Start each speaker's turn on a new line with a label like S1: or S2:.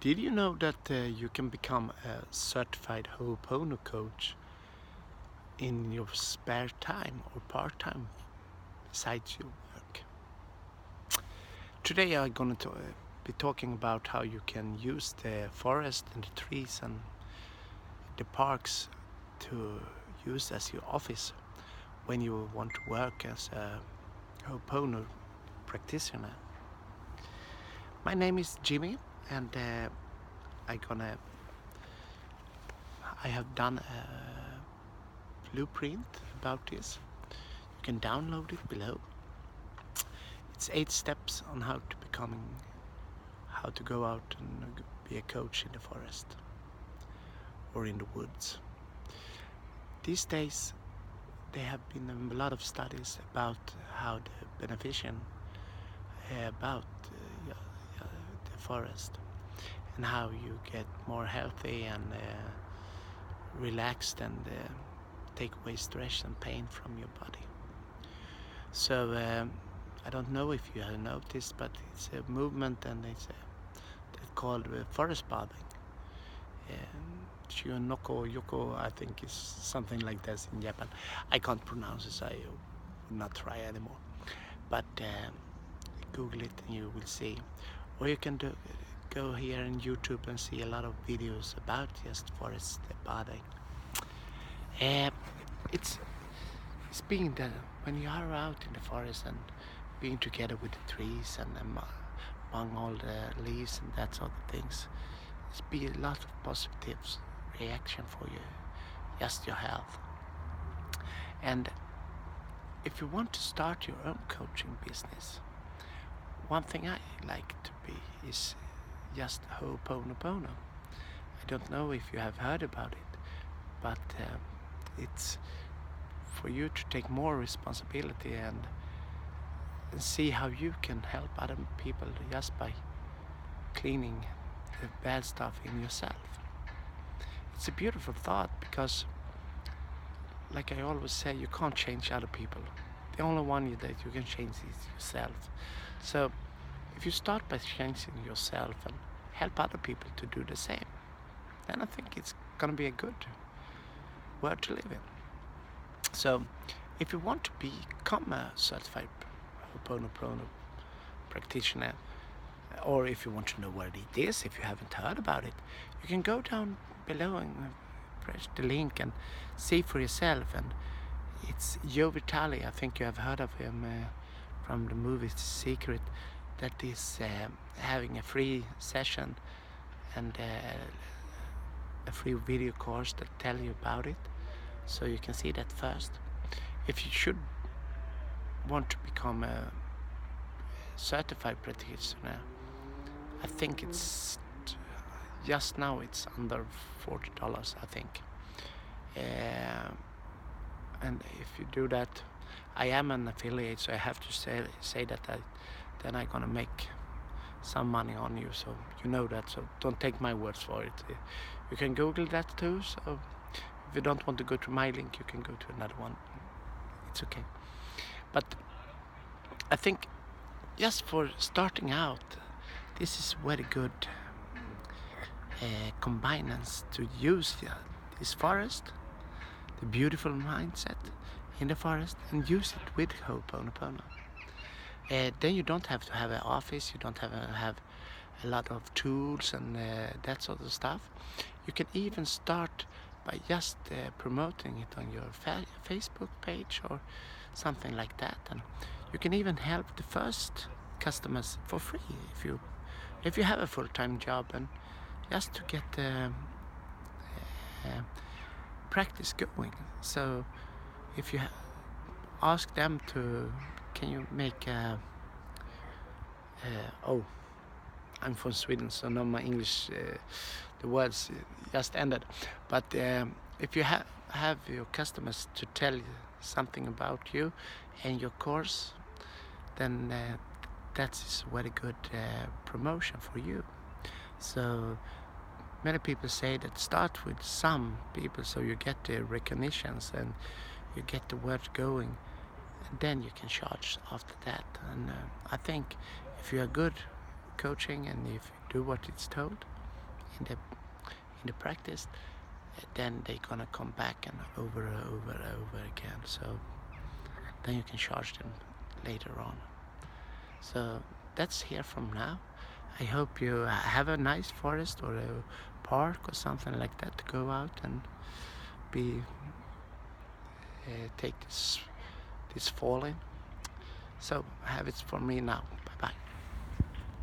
S1: Did you know that you can become a certified Ho'opono coach in your spare time or part-time besides your work? Today I'm going to be talking about how you can use the forest and the trees and the parks to use as your office when you want to work as a Ho'opono practitioner. My name is Jimmy, and I have done a blueprint about this. You can download it below. It's 8 steps on how to go out and be a coach in the forest or in the woods. These days there have been a lot of studies about how the beneficial about the forest and how you get more healthy and relaxed and take away stress and pain from your body. So I don't know if you have noticed, but it's a movement, and it's called forest bathing. Shionoko Yoko, I think, is something like this in Japan. I can't pronounce it, so I will not try anymore. But Google it and you will see. Or you can go here on YouTube and see a lot of videos about just forest bathing. It's being there when you are out in the forest and being together with the trees and among all the leaves and that sort of things. It's be a lot of positive reaction for you, just your health. And if you want to start your own coaching business, one thing I like to be is just Ho'oponopono. I don't know if you have heard about it, but it's for you to take more responsibility and see how you can help other people just by cleaning the bad stuff in yourself. It's a beautiful thought because, like I always say, you can't change other people. The only one that you can change is yourself. So if you start by changing yourself and help other people to do the same, then I think it's gonna be a good world to live in. So if you want to become a certified Ho'oponopono practitioner, or if you want to know where it is, if you haven't heard about it, you can go down below and press the link and see for yourself. And it's Joe Vitale, I think you have heard of him from the movie Secret, that is having a free session and a free video course that tell you about it, so you can see that first. If you should want to become a certified practitioner, I think it's just now it's under $40, I think. And if you do that, I am an affiliate, so I have to say that then I'm gonna make some money on you, so you know that. So don't take my words for it. You can Google that too. So if you don't want to go to my link, you can go to another one. It's okay. But I think just for starting out, this is very good combinance to use this forest, the beautiful mindset in the forest, and use it with Ho'oponopono. Then you don't have to have an office, you don't have a lot of tools and that sort of stuff. You can even start by just promoting it on your Facebook page or something like that, and you can even help the first customers for free if you have a full-time job, and just to get practice going. So if you ask them to, can you make I'm from Sweden, so now my English, the words just ended. But if you have your customers to tell you something about you and your course, then that's a very good promotion for you. So many people say that start with some people, so you get the recognitions and you get the word going, and then you can charge after that. And I think if you are good coaching and if you do what it's told, in the practice, then they're gonna come back and over again. So then you can charge them later on. So that's here from now. I hope you have a nice forest or a park or something like that to go out and be take this fall in. So have it for me now.